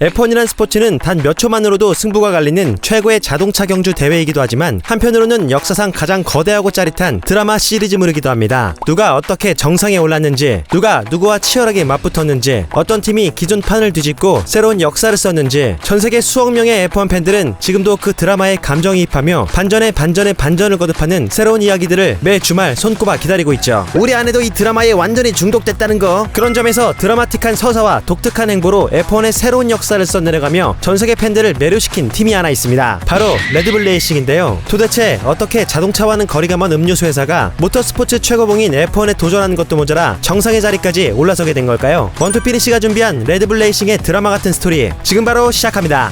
F1이란 스포츠는 단 몇 초만으로도 승부가 갈리는 최고의 자동차 경주 대회이기도 하지만 한편으로는 역사상 가장 거대하고 짜릿한 드라마 시리즈물이기도 합니다. 누가 어떻게 정상에 올랐는지, 누가 누구와 치열하게 맞붙었는지, 어떤 팀이 기존 판을 뒤집고 새로운 역사를 썼는지, 전세계 수억 명의 F1 팬들은 지금도 그 드라마에 감정이입하며 반전에 반전을 거듭하는 새로운 이야기들을 매 주말 손꼽아 기다리고 있죠. 우리 아내도 이 드라마에 완전히 중독됐다는 거. 그런 점에서 드라마틱한 서사와 독특한 행보로 F1의 새로운 역사를 써내려가며 전세계 팬들을 매료시킨 팀이 하나 있습니다. 바로 레드불 레이싱인데요. 도대체 어떻게 자동차와는 거리가 먼 음료수 회사가 모터스포츠 최고봉인 F1에 도전하는 것도 모자라 정상의 자리까지 올라서게 된 걸까요? 원투피니시가 준비한 레드불 레이싱의 드라마 같은 스토리 지금 바로 시작합니다.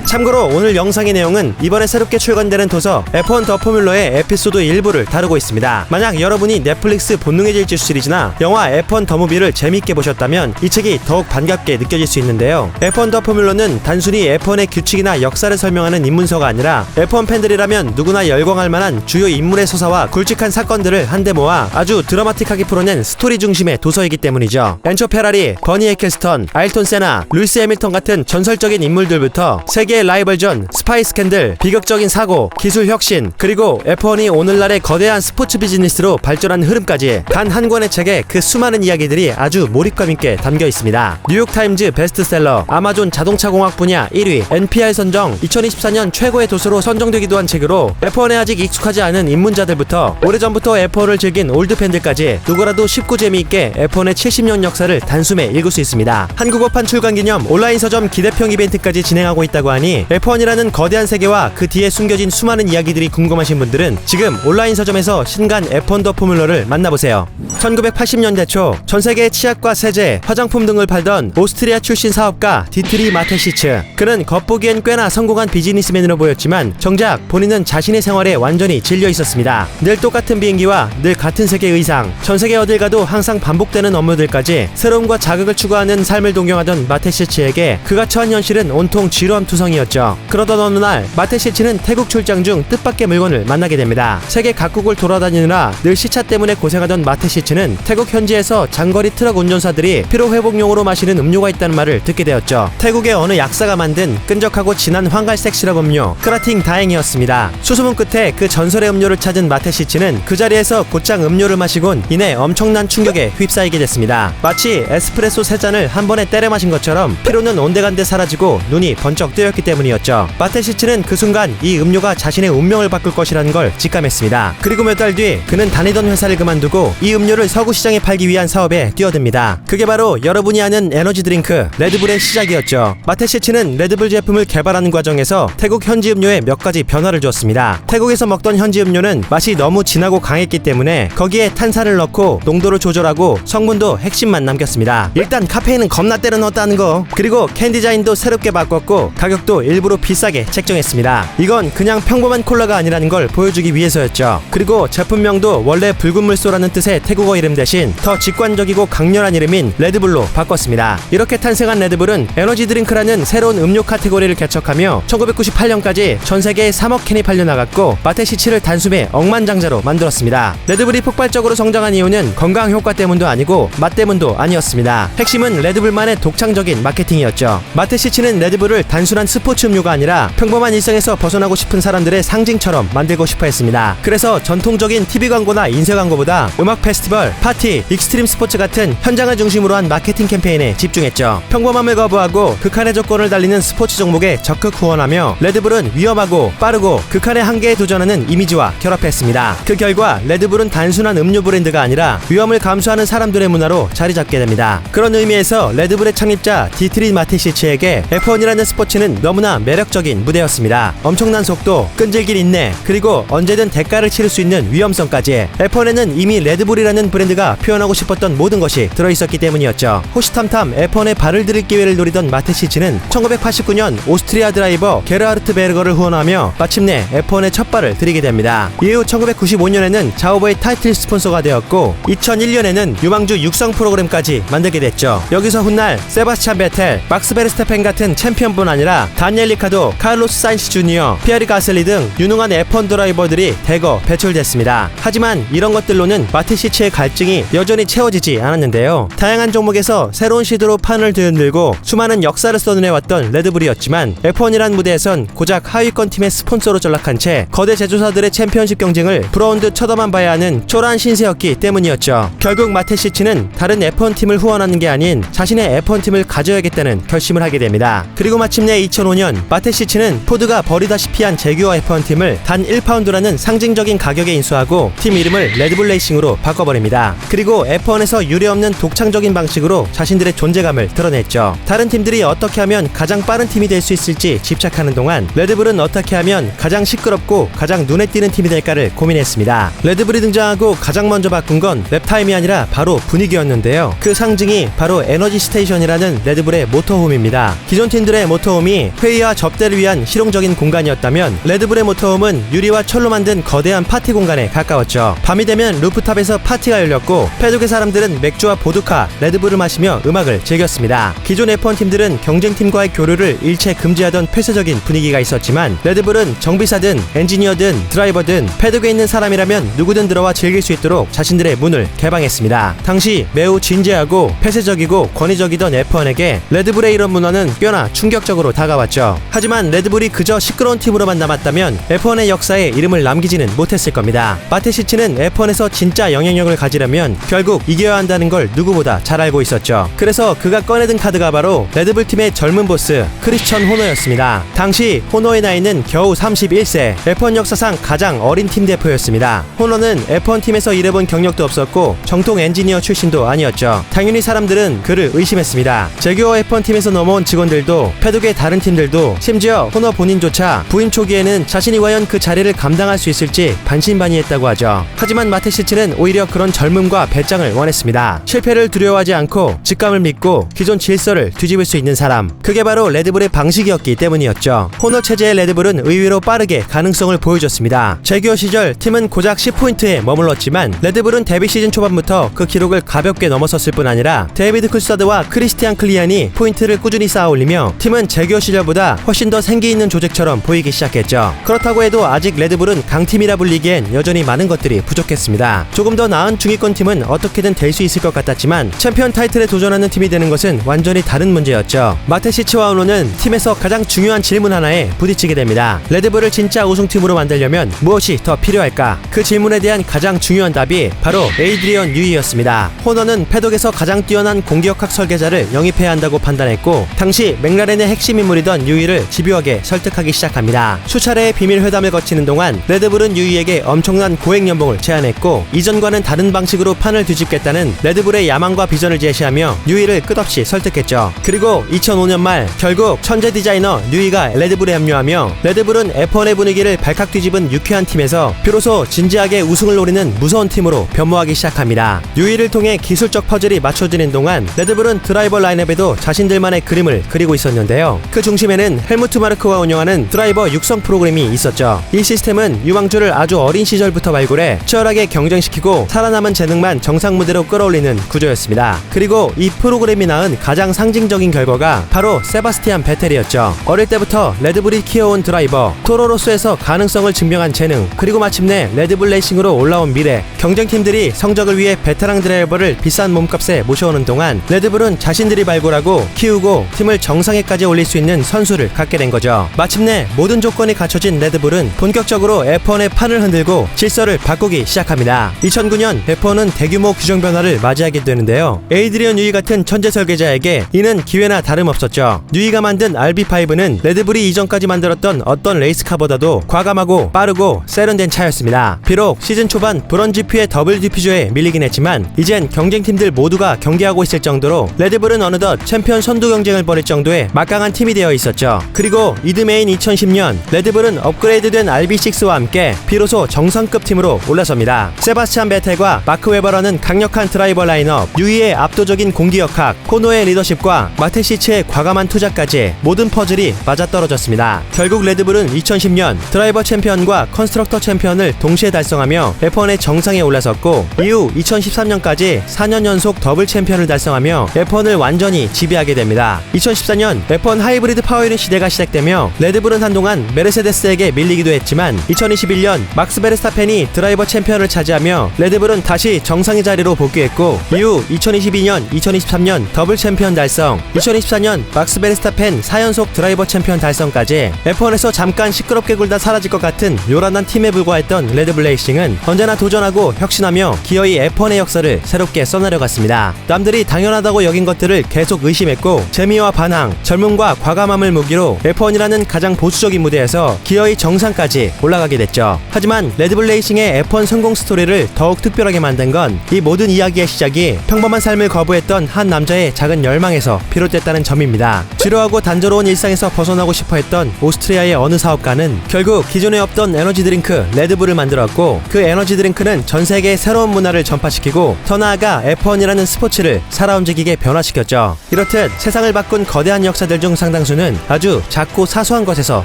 참고로 오늘 영상의 내용은 이번에 새롭게 출간되는 도서 F1 더 포뮬러의 에피소드 일부를 다루고 있습니다. 만약 여러분이 넷플릭스 본능의 질주 시리즈나 영화 F1 더 무비를 재미있게 보셨다면 이 책이 더욱 반갑게 느껴질 수 있는데요. F1 더 포뮬러는 단순히 F1의 규칙이나 역사를 설명하는 입문서가 아니라 F1 팬들이라면 누구나 열광할 만한 주요 인물의 서사와 굵직한 사건들을 한데 모아 아주 드라마틱하게 풀어낸 스토리 중심의 도서이기 때문이죠. 엔초 페라리, 버니 에클스턴, 아일톤 세나, 루이스 해밀턴 같은 전설적인 인물들부터 세계 라이벌전, 스파이 스캔들, 비극적인 사고, 기술 혁신, 그리고 F1이 오늘날의 거대한 스포츠 비즈니스로 발전한 흐름까지 단 한 권의 책에 그 수많은 이야기들이 아주 몰입감 있게 담겨 있습니다. 뉴욕타임즈 베스트셀러, 아마존 자동차 공학 분야 1위, NPR 선정 2024년 최고의 도서로 선정되기도 한 책으로 F1에 아직 익숙하지 않은 입문자들부터 오래전부터 F1을 즐긴 올드팬들까지 누구라도 쉽고 재미있게 F1의 70년 역사를 단숨에 읽을 수 있습니다. 한국어판 출간 기념 온라인 서점 기대평 이벤트까지 진행하고 있다고 하니 F1이라는 거대한 세계와 그 뒤에 숨겨진 수많은 이야기들이 궁금하신 분들은 지금 온라인 서점에서 신간 F1 더 포뮬러를 만나보세요. 1980년대 초 전세계의 치약과 세제, 화장품 등을 팔던 오스트리아 출신 사업가 디트리 마테시츠. 그는 겉보기엔 꽤나 성공한 비즈니스맨으로 보였지만 정작 본인은 자신의 생활에 완전히 질려 있었습니다. 늘 똑같은 비행기와 늘 같은 색의 의상, 전세계 어딜 가도 항상 반복되는 업무들까지 새로움과 자극을 추구하는 삶을 동경하던 마테시츠에게 그가 처한 현실은 온통 지루함투성이었죠. 그러던 어느 날 마테시츠는 태국 출장 중 뜻밖의 물건을 만나게 됩니다. 세계 각국을 돌아다니느라 늘 시차 때문에 고생하던 마테시츠는 태국 현지에서 장거리 트럭 운전사들이 피로회복용으로 마시는 음료가 있다는 말을 듣게 되었죠. 태국의 어느 약사가 만든 끈적하고 진한 황갈색 시럽 음료 크라팅 다행이었습니다. 수소문 끝에 그 전설의 음료를 찾은 마테시츠는 그 자리에서 곧장 음료를 마시곤 이내 엄청난 충격에 휩싸이게 됐습니다. 마치 에스프레소 3잔을 한 번에 때려 마신 것처럼 피로는 온데간데 사라지고 눈이 번쩍 뜨였기 때문이었죠. 마테시츠는 그 순간 이 음료가 자신의 운명을 바꿀 것이라는 걸 직감했습니다. 그리고 몇 달 뒤 그는 다니던 회사를 그만두고 이 음료를 서구 시장에 팔기 위한 사업에 뛰어듭니다. 그게 바로 여러분이 아는 에너지 드링크 레드불의 시작이었죠. 마테시츠는 레드불 제품을 개발하는 과정에서 태국 현지 음료에 몇 가지 변화를 주었습니다. 태국에서 먹던 현지 음료는 맛이 너무 진하고 강했기 때문에 거기에 탄산을 넣고 농도를 조절하고 성분도 핵심만 남겼습니다. 일단 카페인은 겁나 때려 넣었다는 거. 그리고 캔 디자인도 새롭게 바꿨고 가격도 일부러 비싸게 책정했습니다. 이건 그냥 평범한 콜라가 아니라는 걸 보여주기 위해서였죠. 그리고 제품명도 원래 붉은 물소라는 뜻의 태국어 이름 대신 더 직관적이고 강렬한 이름인 레드불로 바꿨습니다. 이렇게 탄생한 레드불은 에너지 드링크라는 새로운 음료 카테고리를 개척하며 1998년까지 전 세계에 3억 캔이 팔려나갔고 마테시츠를 단숨에 억만장자로 만들었습니다. 레드불이 폭발적으로 성장한 이유는 건강 효과 때문도 아니고 맛 때문도 아니었습니다. 핵심은 레드불만의 독창적인 마케팅이었죠. 마테시츠는 레드불을 단순한 스포츠 음료가 아니라 평범한 일상에서 벗어나고 싶은 사람들의 상징처럼 만들고 싶어 했습니다. 그래서 전통적인 TV 광고나 인쇄 광고보다 음악 페스티벌, 파티, 익스트림 스포츠 같은 현장을 중심으로 한 마케팅 캠페인에 집중했죠. 평범함을 거부하고 극한의 조건을 달리는 스포츠 종목에 적극 후원하며 레드불은 위험하고 빠르고 극한의 한계에 도전하는 이미지와 결합했습니다. 그 결과 레드불은 단순한 음료 브랜드가 아니라 위험을 감수하는 사람들의 문화로 자리 잡게 됩니다. 그런 의미에서 레드불의 창립자 디트리 마테시츠에게 F1이라는 스포츠는 너무나 매력적인 무대였습니다. 엄청난 속도, 끈질긴 인내, 그리고 언제든 대가를 치를 수 있는 위험성까지 F1에는 이미 레드불이라는 브랜드가 표현하고 싶었던 모든 것이 들어있었기 때문이었죠. 호시탐탐 F1에 발을 들일 기회를 노리던 마테시츠는 1989년 오스트리아 드라이버 게르하르트 베르거를 후원하며 마침내 F1에 첫 발을 들이게 됩니다. 이후 1995년에는 자우버의 타이틀 스폰서가 되었고 2001년에는 유망주 육성 프로그램까지 만들게 됐죠. 여기서 훗날 세바스찬 베텔, 막스 베르스타펜 같은 챔피언뿐 아니라 다니엘 리카도, 카를로스 사인스 주니어, 피에르 가슬리 등 유능한 F1 드라이버들이 대거 배출됐습니다. 하지만 이런 것들로는 마테시치의 갈증이 여전히 채워지지 않았는데요. 다양한 종목에서 새로운 시도로 판을 뒤흔들고 수많은 역사를 써내왔던 레드불이었지만 F1이란 무대에선 고작 하위권 팀의 스폰서로 전락한 채 거대 제조사들의 챔피언십 경쟁을 부러운 듯 쳐다만 봐야 하는 초라한 신세였기 때문이었죠. 결국 마테시치는 다른 F1 팀을 후원하는 게 아닌 자신의 F1 팀을 가져야겠다는 결심을 하게 됩니다. 그리고 마침내 2005년 마테시치는 포드가 버리다시피 한 제규어 F1 팀을 단 1파운드라는 상징적인 가격에 인수하고 팀 이름을 레드불 레이싱으로 바꿔버립니다. 그리고 F1에서 유례없는 독창적인 방식으로 자신들의 존재감을 드러냈죠. 다른 팀들이 어떻게 하면 가장 빠른 팀이 될 수 있을지 집착하는 동안 레드불은 어떻게 하면 가장 시끄럽고 가장 눈에 띄는 팀이 될까를 고민했습니다. 레드불이 등장하고 가장 먼저 바꾼 건 랩타임이 아니라 바로 분위기였는데요. 그 상징이 바로 에너지 스테이션이라는 레드불의 모터홈입니다. 기존 팀들의 모터홈이 회의와 접대를 위한 실용적인 공간이었다면 레드불의 모터홈은 유리와 철로 만든 거대한 파티 공간에 가까웠죠. 밤이 되면 루프탑에서 파티가 열렸고 패독의 사람들은 맥주와 보드카, 레드불을 마시며 음악을 즐겼습니다. 기존 F1 팀들은 경쟁팀과의 교류를 일체 금지하던 폐쇄적인 분위기가 있었지만 레드불은 정비사든 엔지니어든 드라이버든 패독에 있는 사람이라면 누구든 들어와 즐길 수 있도록 자신들의 문을 개방했습니다. 당시 매우 진지하고 폐쇄적이고 권위적이던 F1에게 레드불의 이런 문화는 꽤나 충격적으로 다가왔죠. 하지만 레드불이 그저 시끄러운 팀으로만 남았다면 F1의 역사에 이름을 남기지는 못했을 겁니다. 마테시치는 F1에서 진짜 영향력을 가지려면 결국 이겨야 한다는 걸 누구보다 잘 알고 있었죠. 그래서 그가 꺼내든 카드가 바로 레드불 팀의 젊은 보스 크리스천 호너였습니다. 당시 호너의 나이는 겨우 31세, F1 역사상 가장 어린 팀 대표였습니다. 호너는 F1 팀에서 일해본 경력도 없었고 정통 엔지니어 출신도 아니었죠. 당연히 사람들은 그를 의심했습니다. 제규어 F1 팀에서 넘어온 직원들도 패독의 다른 팀들도 심지어 호너 본인조차 부임 초기에는 자신이 과연 그 자리를 감당할 수 있을지 반신반의했다고 하죠. 하지만 마테시치는 오히려 그런 젊음과 배짱을 원했습니다. 실패를 두려워하지 않고 직감을 믿고 기존 질서를 뒤집을 수 있는 사람, 그게 바로 레드불의 방식이었기 때문이었죠. 호너 체제의 레드불은 의외로 빠르게 가능성을 보여줬습니다. 제규어 시절 팀은 고작 10포인트에 머물렀지만 레드불은 데뷔 시즌 초반부터 그 기록을 가볍게 넘어섰을 뿐 아니라 데이비드 쿨사드와 크리스티안 클리안이 포인트를 꾸준히 쌓아올리며 팀은 제규어 시절보다 훨씬 더 생기있는 조직처럼 보이기 시작했죠. 그렇다고 해도 아직 레드불은 강팀이라 불리기엔 여전히 많은 것들이 부족했습니다. 조금 더 나은 중위권 팀은 어떻게든 될 수 있을 것 같았지만 챔피언 타이틀에 도전하는 팀이 되는 것은 완전히 다른 문제였죠. 마테시치와 오노는 팀에서 가장 중요한 질문 하나에 부딪히게 됩니다. 레드불을 진짜 우승팀으로 만들려면 무엇이 더 필요할까? 그 질문에 대한 가장 중요한 답이 바로 에이드리언 뉴이였습니다. 호너는 패독에서 가장 뛰어난 공기역학 설계자를 영입해야 한다고 판단했고 당시 맥라렌의 핵심 인물이던 뉴이를 집요하게 설득하기 시작합니다. 수차례의 비밀 회담을 거치는 동안 레드불은 뉴이에게 엄청난 고액 연봉을 제안했고 이전과는 다른 방식으로 판을 뒤집겠다는 레드불의 야망과 비전을 제시하며 뉴이를 끝없이 설득했죠. 그리고 2005년 말 결국 천재 디자이너 뉴이가 레드불에 합류하며 레드불은 F1의 분위기를 발칵 뒤집은 유쾌한 팀에서 비로소 진지하게 우승을 노리는 무서운 팀으로 변모하기 시작합니다. 뉴이를 통해 기술적 퍼즐이 맞춰지는 동안 레드불은 드라이버 라인업에도 자신들만의 그림을 그리고 있었는데요. 그 중심에는 헬무트 마르크가 운영하는 드라이버 육성 프로그램이 있었죠. 이 시스템은 유망주를 아주 어린 시절부터 발굴해 치열하게 경쟁시키고 살아남은 재능만 정상 무대로 끌어올리는 구조였습니다. 그리고 이 프로그램이 낳은 가장 상징적인 결과가 바로 세바스티안 베텔이었죠. 어릴 때부터 레드불이 키워온 드라이버, 토로로소에서 가능성을 증명한 재능, 그리고 마침내 레드불 레이싱으로 올라온 미래. 경쟁팀들이 성적을 위해 베테랑 드라이버를 비싼 몸값에 모셔오는 동안 레드불은 자신들이 발굴하고 키우고 팀을 정상에까지 올릴 수 있는 선수를 갖게 된 거죠. 마침내 모든 조건이 갖춰진 레드불은 본격적으로 F1의 판을 흔들고 질서를 바꾸기 시작합니다. 2009년 F1은 대규모 규정 변화를 맞이하게 되는데요. 에이드리언 뉴이 같은 천재 설계자에게 이는 기회나 다름없었죠. 뉴이가 만든 RB5는 레드불이 이전까지 만들었던 어떤 레이스카보다도 과감하고 빠르고 세련된 차였습니다. 비록 시즌 초반 브런지피의 더블 디퓨저에 밀리긴 했지만 이젠 경쟁팀들 모두가 경계하고 있을 정도로 레드불은 어느덧 챔피언 선두 경쟁을 벌일 정도의 막강한 팀이 되어 있었죠. 그리고 이듬해인 2010년 레드불은 업그레이드된 RB6와 함께 비로소 정상급 팀으로 올라섭니다. 세바스찬 베텔과 마크 웨버라는 강력한 드라이버 라인업, 뉴이의 압도적인 공기역학, 호노의 리더십과 마테시치의 과감한 투자까지 모든 퍼즐이 맞아떨어졌습니다. 결국 레드불은 2010년 드라이버 챔피언과 컨스트럭터 챔피언을 동시에 달성하며 F1의 정상에 올라섰고 이후 2013년까지 4년 연속 더블 챔피언을 달성하며 F1을 완전히 지배하게 됩니다. 2014년 F1 하이브리드 하이브리드 파워유닛 시대가 시작되며 레드불은 한동안 메르세데스에게 밀리기도 했지만 2021년 막스 베르스타펜이 드라이버 챔피언을 차지하며 레드불은 다시 정상의 자리로 복귀했고, 이후 2022년, 2023년 더블 챔피언 달성, 2024년 막스 베르스타펜 4연속 드라이버 챔피언 달성까지 F1에서 잠깐 시끄럽게 굴다 사라질 것 같은 요란한 팀에 불과했던 레드불 레이싱은 언제나 도전하고 혁신하며 기어이 F1의 역사를 새롭게 써내려갔습니다. 남들이 당연하다고 여긴 것들을 계속 의심했고, 재미와 반항, 젊음과 과감함을 무기로 F1이라는 가장 보수적인 무대에서 기어이 정상까지 올라가게 됐죠. 하지만 레드불 레이싱의 F1 성공 스토리를 더욱 특별하게 만든 건 이 모든 이야기의 시작이 평범한 삶을 거부했던 한 남자의 작은 열망에서 비롯됐다는 점입니다. 지루하고 단조로운 일상에서 벗어나고 싶어 했던 오스트리아의 어느 사업가는 결국 기존에 없던 에너지 드링크 레드불을 만들었고, 그 에너지 드링크는 전 세계에 새로운 문화를 전파시키고 더 나아가 F1이라는 스포츠를 살아 움직이게 변화시켰죠. 이렇듯 세상을 바꾼 거대한 역사들 중 상당수는 아주 작고 사소한 것에서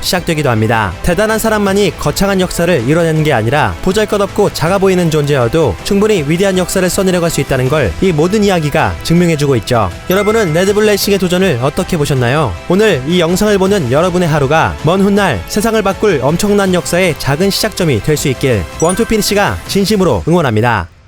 시작되기도 합니다. 대단한 사람만이 거창한 역사를 이뤄내는 게 아니라 보잘것없고 작아 보이는 존재여도 충분히 위대한 역사를 써내려갈 수 있다는 걸 이 모든 이야기가 증명해주고 있죠. 여러분은 레드불 레이싱의 도전을 어떻게 보셨나요? 오늘 이 영상을 보는 여러분의 하루가 먼 훗날 세상을 바꿀 엄청난 역사의 작은 시작점이 될 수 있길 원투피니시가 진심으로 응원합니다.